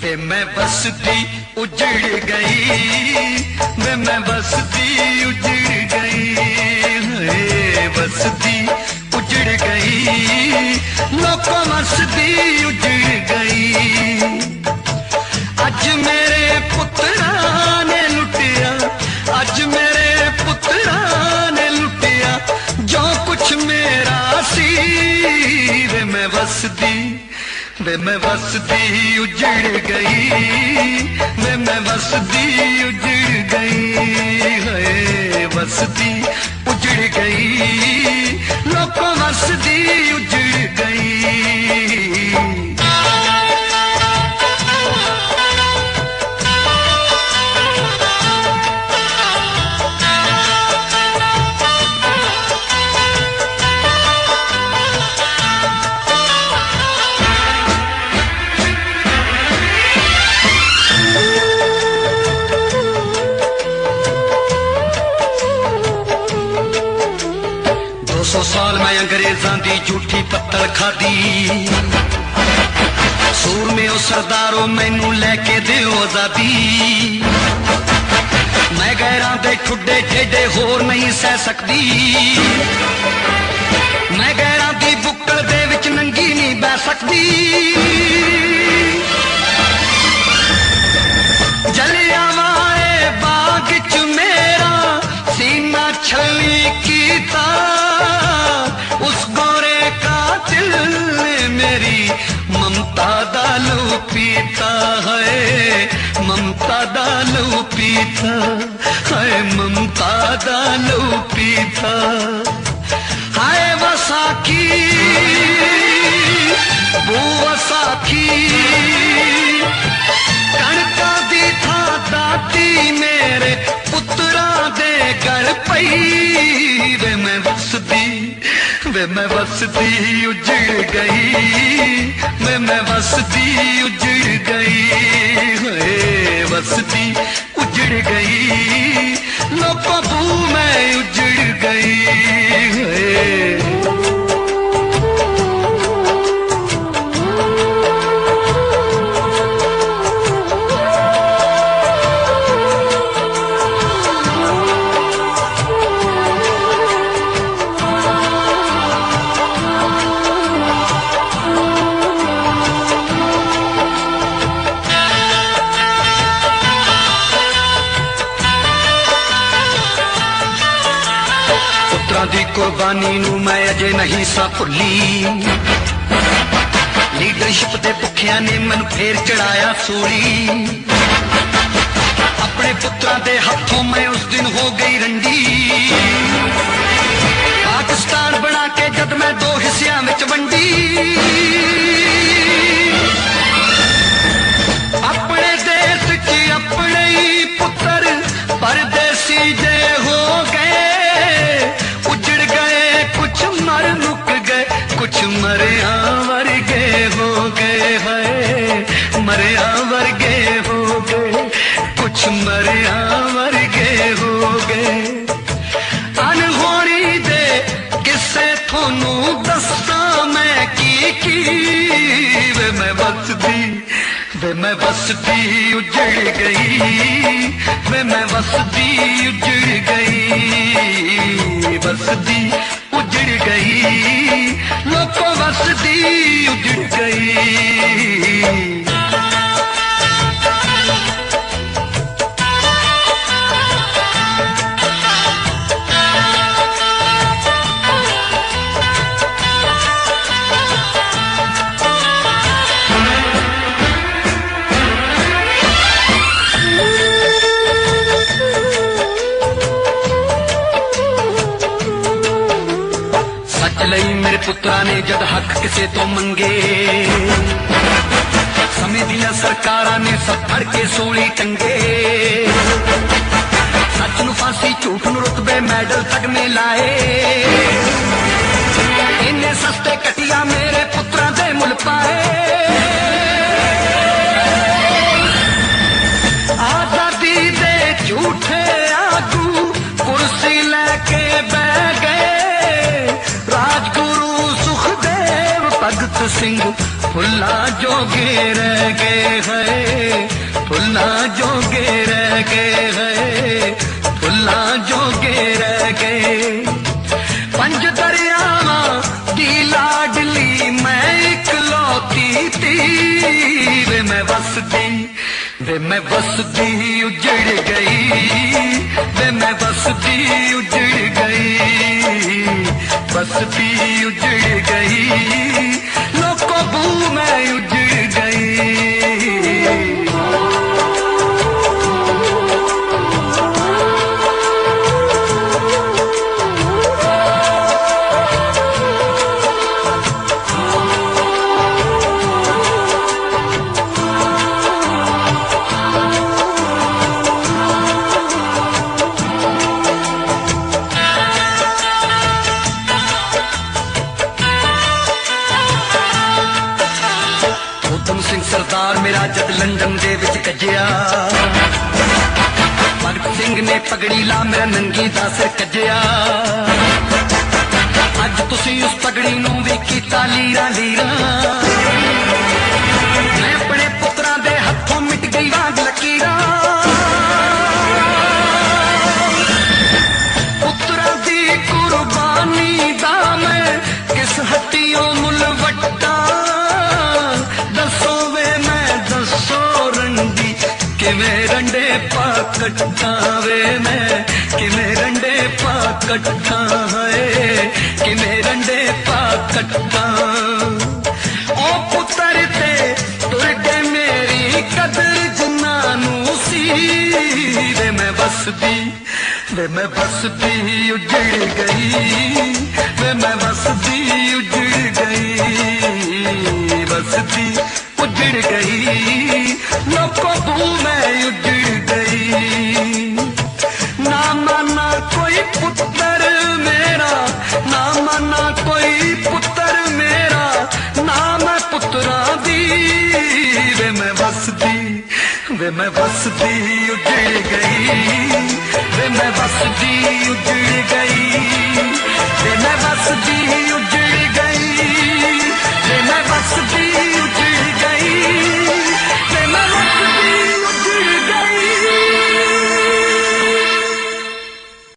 वे मैं बसती उजड़ गई, वे मैं बसती उजड़ गई, बसती उजड़ गई, लोगों बसती उजड़ गई। अज मेरे पुत्रा ने लुटिया, अज मेरे पुत्रा ने लुटिया जो कुछ मेरा सी। वे मैं बसती, वे मैं बसती उजड़ गई, वे मैं बसती उजड़ गई, है बसती उजड़ गई, लोगों बसती उजड़ गई। 200 साल मैं अंग्रेजां दी झूठी पत्तल खादी, सूर में ओ सरदारों मैनू लैके दिओ आजादी। मैं गैरां दे ठुड्डे ठेडे होर नहीं सह सकदी, मैं गैरां दी बुक्कल दे विच नंगी नहीं बह सकदी। जलियांवाले बाग च मेरा सीना छली कीता, उस गोरे कातिल ने मेरी ममता दा लहू पीता है, ममता दा लहू पीता है, ममता दा लहू पीता। हाय वसाखी वो वसाखी, कणका दी था दाती मेरे पुत्रा दे गल पई। वे मैं बसती, वे मैं बसती उजड़ गई, वे मैं बसती उजड़ गई, बसती उजड़ गई, लोगों बू मैं उजड़ गई। दी कुर्बानी नू मैं अजे नहीं सा भुली, लीडरशिप दे भुखिया ने मैनू फेर चढ़ाया सूली। अपने पुत्रा दे हाथों मैं उस दिन हो गई रंडी, पाकिस्तान बना के जद मैं 2 हिस्सियां विच वंडी। अपने देश च अपने ही पुत्र परदेसी जे हो गए, कुछ मरिया वर्गे हो गए हैं, मरिया वर्गे हो गए, कुछ मरिया वर्गे हो गए। अनहोनी दे किस्से थोनू दस्सा मैं की। वे मैं बसती, वे मैं बसती उजड़ गई, वे मैं बसती उजड़ गई, बसती उजड़ गई, लोगों बसती उजड़ गई। मेरे पुत्रा ने जद हक किसे तो मंगे, समय दिया सरकारां ने सब फड़ के सूली टंगे। सच नू फांसी झूठ नू रुतबे मैडल तक में लाए, इन्ने सस्ते कटिया मेरे पुत्रा दे मुल पाए। आजादी दे झूठे आगू कुर्सी लैके बह गए, राजगुरु सुखदेव भगत सिंह फुल्ला जोगे रह गए है, फुल्ला जोगे रह गए है, फुल्ला जोगे रह गए। पंज दरियावां दी लाडली मैं इकलौती थी, वे मैं वसदी, वे मैं वसदी उजड़ गई, वे मैं वसदी उजड़ गई, बसती उजड़ गई, लोको बू मैं उजड़ गई। सरदार मेरा जद लंदन दे विच कज्जिया, भगत सिंह ने पगड़ी ला मेरा नंगी दा सिर कज्जिया। अज तुसी उस पगड़ी नूं भी कीता लीरा लीरा, मैं अपने पुत्रां दे हत्थों मिट गई वाग लकीरा। पुत्रां दी कुर्बानी दा मैं किस हट्टियों मुल वट्टा, किवें रंडे पा कट्टा वे मैं, किवें रंडे पा कट्टा है, किवें रंडे पा कट्टा। ओ पुत्र ते तुर गए मेरी कदर जिन्नानू सी, वे मैं बसदी, वे मैं बसदी उजड़ गई, वे मैं बसदी उजड़ गई, बसदी उजड़ गई, लोको बू मैं उजड़ गई। ना माना कोई पुत्र मेरा, ना माना कोई पुत्र मेरा, ना मैं पुत्रा दी, वे मैं बसदी, वे मैं बसदी उजड़ गई, वे मैं बसदी उजड़ गई, वे मैं बसदी